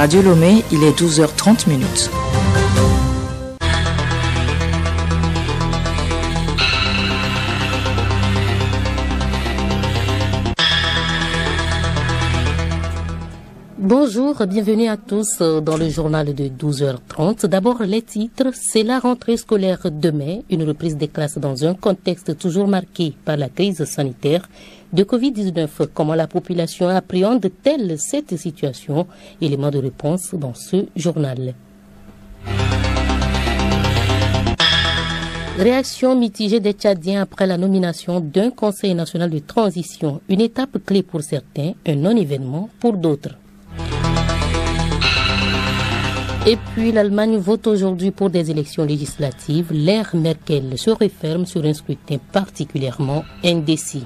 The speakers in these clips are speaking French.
Radio Lomé, il est 12h30 minutes. Bonjour, bienvenue à tous dans le journal de 12h30. D'abord, les titres. C'est la rentrée scolaire demain, une reprise des classes dans un contexte toujours marqué par la crise sanitaire de Covid-19. Comment la population appréhende-t-elle cette situation? Élément de réponse dans ce journal. Réaction mitigée des Tchadiens après la nomination d'un Conseil national de transition. Une étape clé pour certains, un non-événement pour d'autres. Et puis l'Allemagne vote aujourd'hui pour des élections législatives. L'ère Merkel se referme sur un scrutin particulièrement indécis.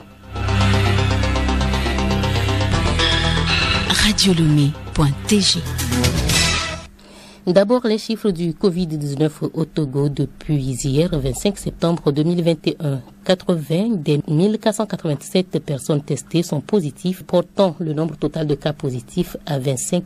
Radiolomé.tg. D'abord, les chiffres du Covid-19 au Togo depuis hier, 25 septembre 2021. 80 des 1487 personnes testées sont positives, portant le nombre total de cas positifs à 25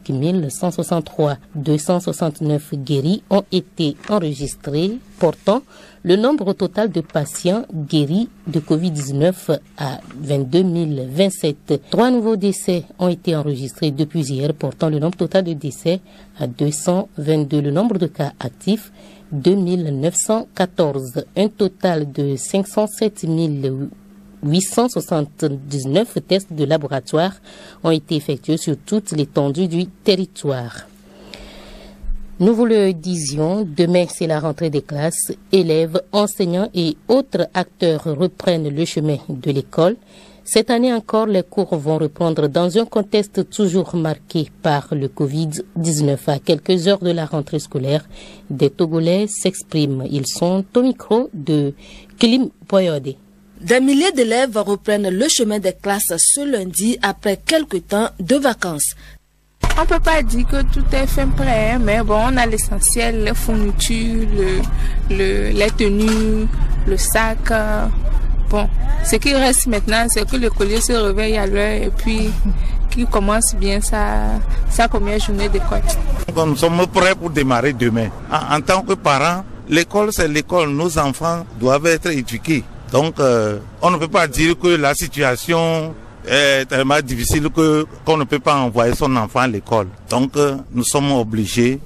163. 269 guéris ont été enregistrés, portant le nombre total de patients guéris de Covid-19 à 22 027. 3 nouveaux décès ont été enregistrés depuis hier, portant le nombre total de décès à 222. Le nombre de cas actifs, 2914. Un total de 507 879 tests de laboratoire ont été effectués sur toute l'étendue du territoire. Nous vous le disions, demain c'est la rentrée des classes. Élèves, enseignants et autres acteurs reprennent le chemin de l'école. Cette année encore, les cours vont reprendre dans un contexte toujours marqué par le Covid-19. À quelques heures de la rentrée scolaire, des Togolais s'expriment. Ils sont au micro de Kilim Boyode. Des milliers d'élèves reprennent le chemin des classes ce lundi après quelques temps de vacances. On ne peut pas dire que tout est fait prêt, mais bon, on a l'essentiel, les fournitures, les tenues, le sac. Bon, ce qui reste maintenant, c'est que l'écolier se réveille à l'heure et puis qu'il commence bien sa première journée d'école. Nous sommes prêts pour démarrer demain. En tant que parents, l'école c'est l'école, nos enfants doivent être éduqués. Donc on ne peut pas dire que la situation est tellement difficile qu'on ne peut pas envoyer son enfant à l'école. Donc nous sommes obligés,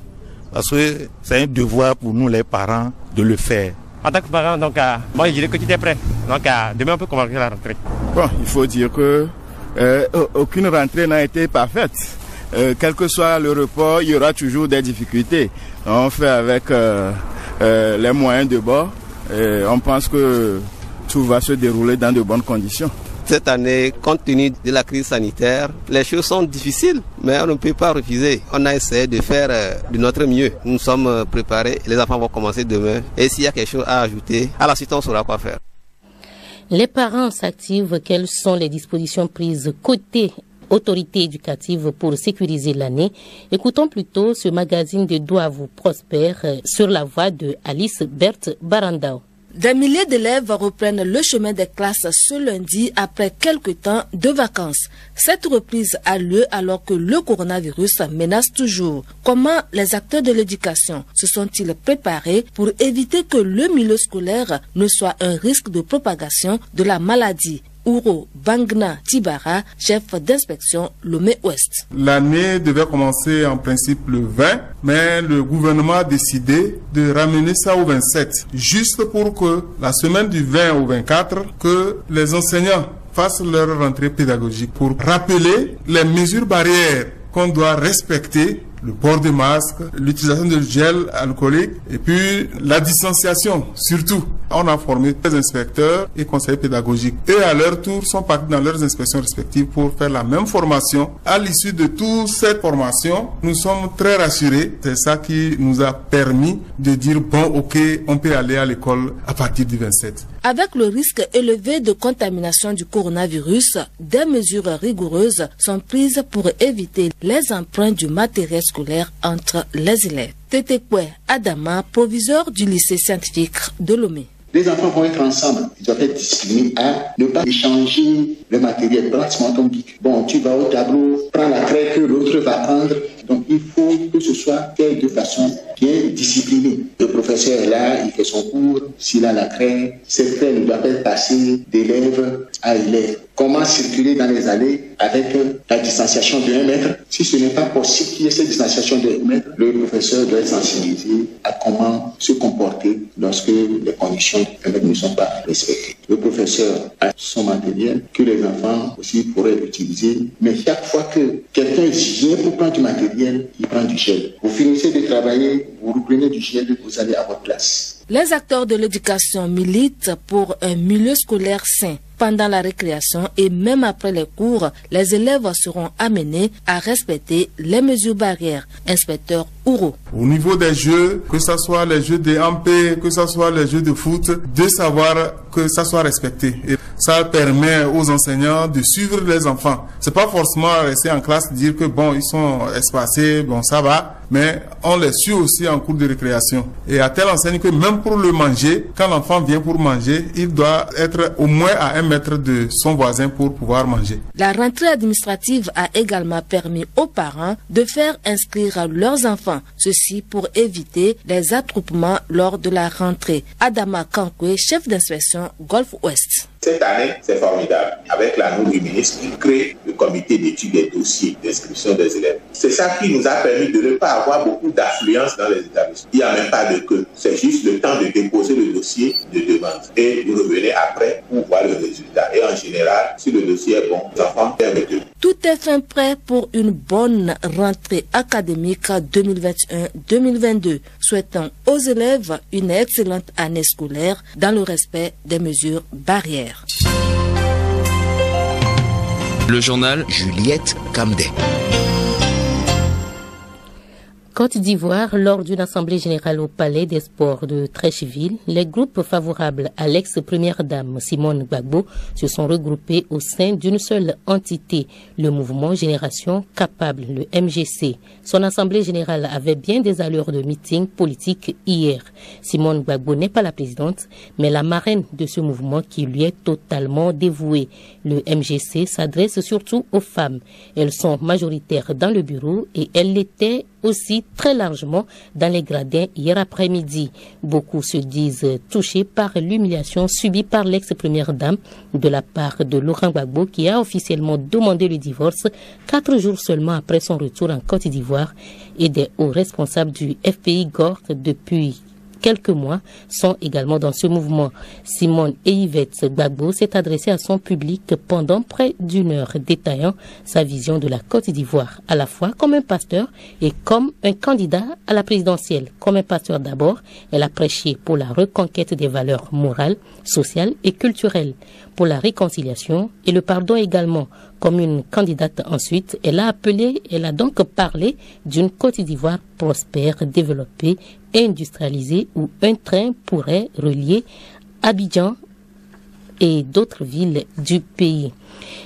parce que c'est un devoir pour nous les parents de le faire. En tant que parent, donc, moi je dirais que tu es prêt. Donc demain on peut commencer la rentrée. Bon, il faut dire que aucune rentrée n'a été parfaite. Quel que soit le report, il y aura toujours des difficultés. On fait avec les moyens de bord. On pense que tout va se dérouler dans de bonnes conditions. Cette année, compte tenu de la crise sanitaire, les choses sont difficiles, mais on ne peut pas refuser. On a essayé de faire de notre mieux. Nous sommes préparés, les enfants vont commencer demain. Et s'il y a quelque chose à ajouter, à la suite on saura quoi faire. Les parents s'activent. Quelles sont les dispositions prises côté autorité éducative pour sécuriser l'année? Écoutons plutôt ce magazine de Douavou Prospère sur la voix de Alice Berthe Barandao. Des milliers d'élèves reprennent le chemin des classes ce lundi après quelques temps de vacances. Cette reprise a lieu alors que le coronavirus menace toujours. Comment les acteurs de l'éducation se sont-ils préparés pour éviter que le milieu scolaire ne soit un risque de propagation de la maladie? Ouro Bangna Tibara, chef d'inspection Lomé-Ouest. L'année devait commencer en principe le 20, mais le gouvernement a décidé de ramener ça au 27, juste pour que la semaine du 20 au 24, que les enseignants fassent leur rentrée pédagogique pour rappeler les mesures barrières qu'on doit respecter, le port des masques, l'utilisation de gel alcoolique et puis la distanciation surtout. On a formé des inspecteurs et conseillers pédagogiques et à leur tour sont partis dans leurs inspections respectives pour faire la même formation. À l'issue de toute cette formation, nous sommes très rassurés. C'est ça qui nous a permis de dire bon ok, on peut aller à l'école à partir du 27. Avec le risque élevé de contamination du coronavirus, des mesures rigoureuses sont prises pour éviter les emprunts du matériel scolaire entre les élèves. Tetekwe Adama, proviseur du lycée scientifique de Lomé. Les enfants vont être ensemble. Ils doivent être disciplinés à ne pas échanger le matériel. Pratiquement comme dit, bon, tu vas au tableau, prends la craie que l'autre va prendre. Donc, il faut que ce soit fait de façon bien disciplinée. Le professeur est là, il fait son cours, s'il a la craie, cette craie ne doit pas passer d'élève à élève. Comment circuler dans les allées avec la distanciation de 1 mètre? Si ce n'est pas possible qu'il y ait cette distanciation de 1 mètre, le professeur doit être sensibilisé à comment se comporter lorsque les conditions de 1 mètre ne sont pas respectées. Le professeur a son matériel que les enfants aussi pourraient utiliser, mais chaque fois que quelqu'un vient pour prendre du matériel, il prend du gel. Vous finissez de travailler, vous reprenez du gel, vous allez à votre place. Les acteurs de l'éducation militent pour un milieu scolaire sain. Pendant la récréation et même après les cours, les élèves seront amenés à respecter les mesures barrières. Inspecteur Ouro. Au niveau des jeux, que ce soit les jeux de MP, que ce soit les jeux de foot, de savoir que ça soit respecté. Et ça permet aux enseignants de suivre les enfants. C'est pas forcément rester en classe dire que bon, ils sont espacés, bon, ça va. Mais on les suit aussi en cours de récréation. Et à telle enseigne que même pour le manger, quand l'enfant vient pour manger, il doit être au moins à 1 mètre de son voisin pour pouvoir manger. La rentrée administrative a également permis aux parents de faire inscrire leurs enfants. Ceci pour éviter les attroupements lors de la rentrée. Adama Kankwe, chef d'inspection Golfe Ouest. Cette année, c'est formidable. Avec la nouvelle ministre, il crée le comité d'études des dossiers d'inscription des élèves. C'est ça qui nous a permis de ne pas avoir beaucoup d'affluence dans les établissements. Il n'y a même pas de queue. C'est juste le temps de déposer le dossier de demande. Et vous revenez après pour voir le résultat. Et en général, si le dossier est bon, les enfants viennent de. Tout est fin prêt pour une bonne rentrée académique 2021-2022. Souhaitons aux élèves une excellente année scolaire dans le respect des mesures barrières. Le journal Juliette Camdet. Côte d'Ivoire, lors d'une assemblée générale au Palais des Sports de Treichville, les groupes favorables à l'ex-première dame Simone Gbagbo se sont regroupés au sein d'une seule entité, le mouvement Génération Capable, le MGC. Son assemblée générale avait bien des allures de meeting politique hier. Simone Gbagbo n'est pas la présidente, mais la marraine de ce mouvement qui lui est totalement dévoué. Le MGC s'adresse surtout aux femmes. Elles sont majoritaires dans le bureau et elles l'étaient aussi très largement dans les gradins hier après-midi. Beaucoup se disent touchés par l'humiliation subie par l'ex-première dame de la part de Laurent Gbagbo qui a officiellement demandé le divorce 4 jours seulement après son retour en Côte d'Ivoire et des hauts responsables du FPI GORT depuis quelques mois sont également dans ce mouvement. Simone et Yvette Gbagbo s'est adressée à son public pendant près d'1 heure, détaillant sa vision de la Côte d'Ivoire, à la fois comme un pasteur et comme un candidat à la présidentielle. Comme un pasteur d'abord, elle a prêché pour la reconquête des valeurs morales, sociales et culturelles, pour la réconciliation et le pardon également. Comme une candidate ensuite, elle a donc parlé d'une Côte d'Ivoire prospère, développée, industrialisée, où un train pourrait relier Abidjan et d'autres villes du pays.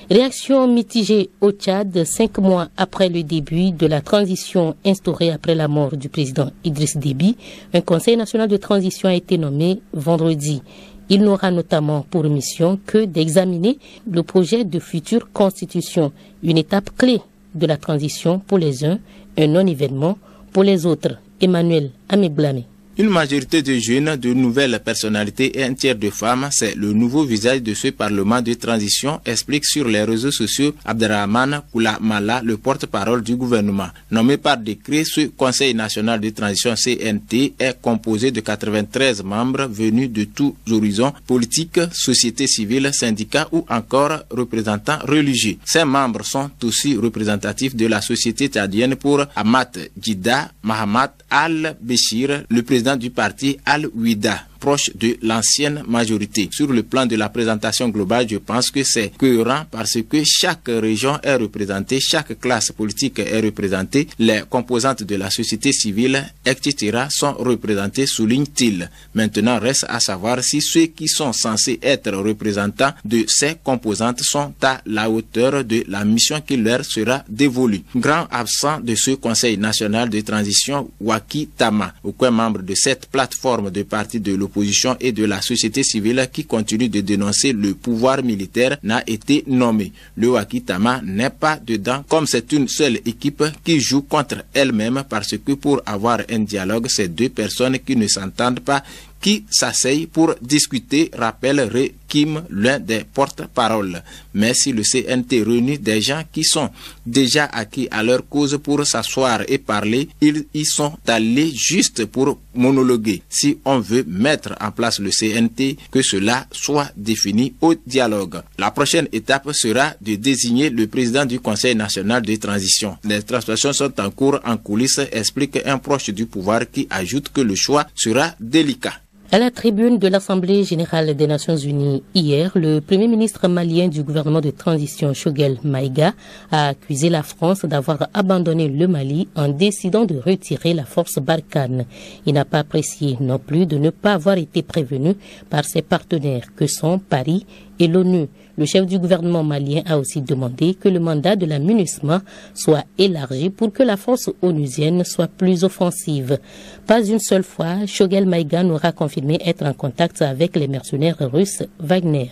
Réaction mitigée au Tchad 5 mois après le début de la transition instaurée après la mort du président Idriss Déby. Un conseil national de transition a été nommé vendredi. Il n'aura notamment pour mission que d'examiner le projet de future constitution, une étape clé de la transition pour les uns, un non-événement pour les autres. Emmanuel Améblame. Une majorité de jeunes, de nouvelles personnalités et un tiers de femmes, c'est le nouveau visage de ce Parlement de transition, explique sur les réseaux sociaux Abderrahmane Koulamala, le porte-parole du gouvernement. Nommé par décret, ce Conseil national de transition CNT est composé de 93 membres venus de tous horizons politiques, sociétés civiles, syndicats ou encore représentants religieux. Ces membres sont aussi représentatifs de la société tchadienne pour Amat Djida Mahamat Al-Béchir, le président du parti Al-Ouida, proche de l'ancienne majorité. Sur le plan de la présentation globale, je pense que c'est cohérent parce que chaque région est représentée, chaque classe politique est représentée, les composantes de la société civile, etc. sont représentées, souligne-t-il. Maintenant, reste à savoir si ceux qui sont censés être représentants de ces composantes sont à la hauteur de la mission qui leur sera dévolue. Grand absent de ce Conseil national de transition, Waki Tama, aucun membre de cette plateforme de partis de l'opposition l'opposition et de la société civile qui continuent de dénoncer le pouvoir militaire n'a été nommé. Le Wakitama n'est pas dedans, comme c'est une seule équipe qui joue contre elle-même, parce que pour avoir un dialogue, c'est deux personnes qui ne s'entendent pas qui s'asseyent pour discuter, rappelle Ré Kim, l'un des porte-paroles. Mais si le CNT réunit des gens qui sont déjà acquis à leur cause pour s'asseoir et parler, ils y sont allés juste pour monologuer. Si on veut mettre en place le CNT, que cela soit défini au dialogue. La prochaine étape sera de désigner le président du Conseil national de transition. Les transactions sont en cours en coulisses, explique un proche du pouvoir qui ajoute que le choix sera délicat. À la tribune de l'Assemblée générale des Nations unies hier, le premier ministre malien du gouvernement de transition, Choguel Maïga, a accusé la France d'avoir abandonné le Mali en décidant de retirer la force Barkhane. Il n'a pas apprécié non plus de ne pas avoir été prévenu par ses partenaires que sont Paris et l'ONU. Le chef du gouvernement malien a aussi demandé que le mandat de la MINUSMA soit élargi pour que la force onusienne soit plus offensive. Pas une seule fois, Choguel Maïga n'aura confirmé être en contact avec les mercenaires russes Wagner.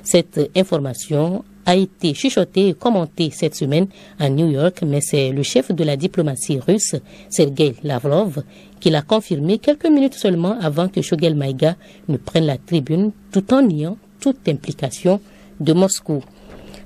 Cette information a été chuchotée et commentée cette semaine à New York, mais c'est le chef de la diplomatie russe, Sergei Lavrov, qui l'a confirmé quelques minutes seulement avant que Choguel Maïga ne prenne la tribune, tout en niant toute implication de Moscou.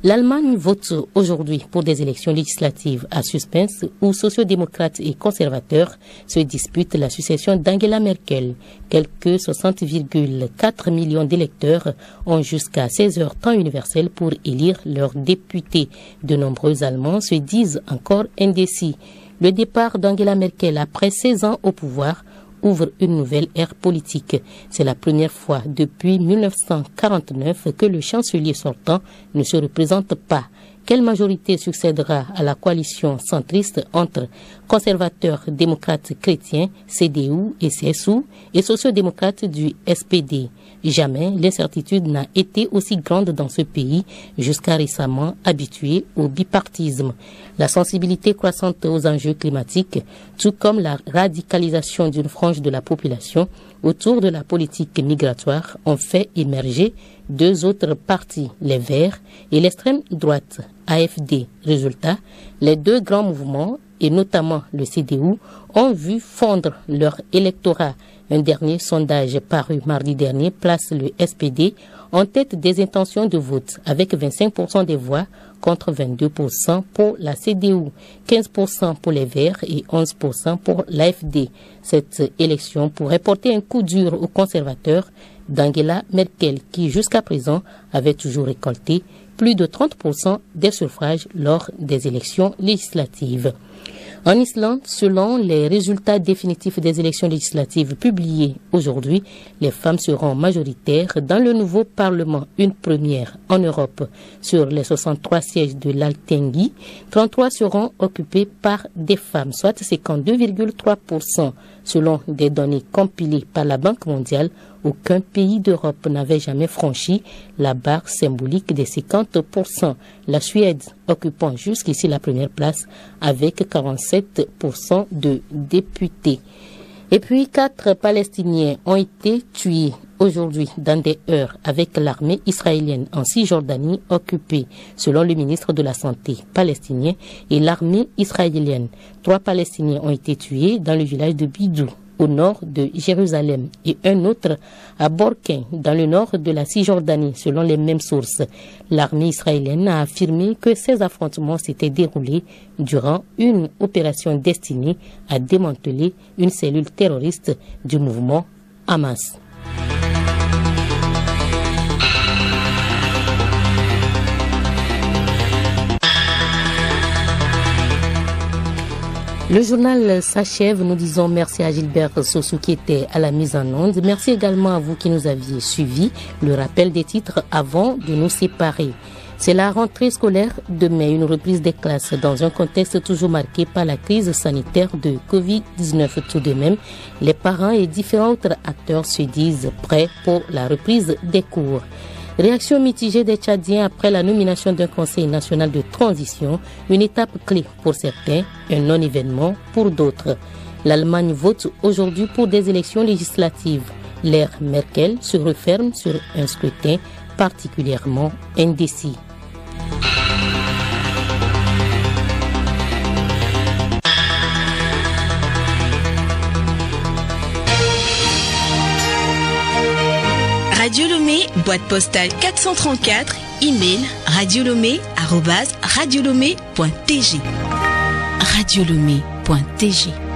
L'Allemagne vote aujourd'hui pour des élections législatives à suspense où sociodémocrates et conservateurs se disputent la succession d'Angela Merkel. Quelques 60,4 millions d'électeurs ont jusqu'à 16 heures temps universel pour élire leurs députés. De nombreux Allemands se disent encore indécis. Le départ d'Angela Merkel après 16 ans au pouvoir ouvre une nouvelle ère politique. C'est la première fois depuis 1949 que le chancelier sortant ne se représente pas. Quelle majorité succédera à la coalition centriste entre conservateurs démocrates chrétiens, CDU et CSU, et sociodémocrates du SPD? Jamais l'incertitude n'a été aussi grande dans ce pays, jusqu'à récemment habitué au bipartisme. La sensibilité croissante aux enjeux climatiques, tout comme la radicalisation d'une frange de la population autour de la politique migratoire, ont fait émerger deux autres partis, les Verts et l'extrême droite, AFD. Résultat, les deux grands mouvements, et notamment le CDU, ont vu fondre leur électorat. Un dernier sondage paru mardi dernier place le SPD en tête des intentions de vote avec 25% des voix contre 22% pour la CDU, 15% pour les Verts et 11% pour l'AFD. Cette élection pourrait porter un coup dur aux conservateurs d'Angela Merkel qui jusqu'à présent avait toujours récolté plus de 30% des suffrages lors des élections législatives. En Islande, selon les résultats définitifs des élections législatives publiés aujourd'hui, les femmes seront majoritaires dans le nouveau Parlement, une première en Europe. Sur les 63 sièges de l'Alþingi, 33 seront occupés par des femmes, soit 52,3%. Selon des données compilées par la Banque mondiale, aucun pays d'Europe n'avait jamais franchi la barre symbolique des 50%. La Suède occupant jusqu'ici la première place avec 47% de députés. Et puis 4 Palestiniens ont été tués aujourd'hui dans des heurts avec l'armée israélienne en Cisjordanie occupée, selon le ministre de la Santé palestinien et l'armée israélienne. 3 Palestiniens ont été tués dans le village de Bidou, au nord de Jérusalem, et un autre à Borken, dans le nord de la Cisjordanie, selon les mêmes sources. L'armée israélienne a affirmé que ces affrontements s'étaient déroulés durant une opération destinée à démanteler une cellule terroriste du mouvement Hamas. Le journal s'achève. Nous disons merci à Gilbert Sossou qui était à la mise en onde. Merci également à vous qui nous aviez suivis. Le rappel des titres avant de nous séparer. C'est la rentrée scolaire de mai, une reprise des classes dans un contexte toujours marqué par la crise sanitaire de Covid-19. Tout de même, les parents et différents autres acteurs se disent prêts pour la reprise des cours. Réaction mitigée des Tchadiens après la nomination d'un conseil national de transition, une étape clé pour certains, un non-événement pour d'autres. L'Allemagne vote aujourd'hui pour des élections législatives. L'ère Merkel se referme sur un scrutin particulièrement indécis. Radio Lomé, boîte postale 434, email radiolomé@radiolomé.tg. radiolomé.tg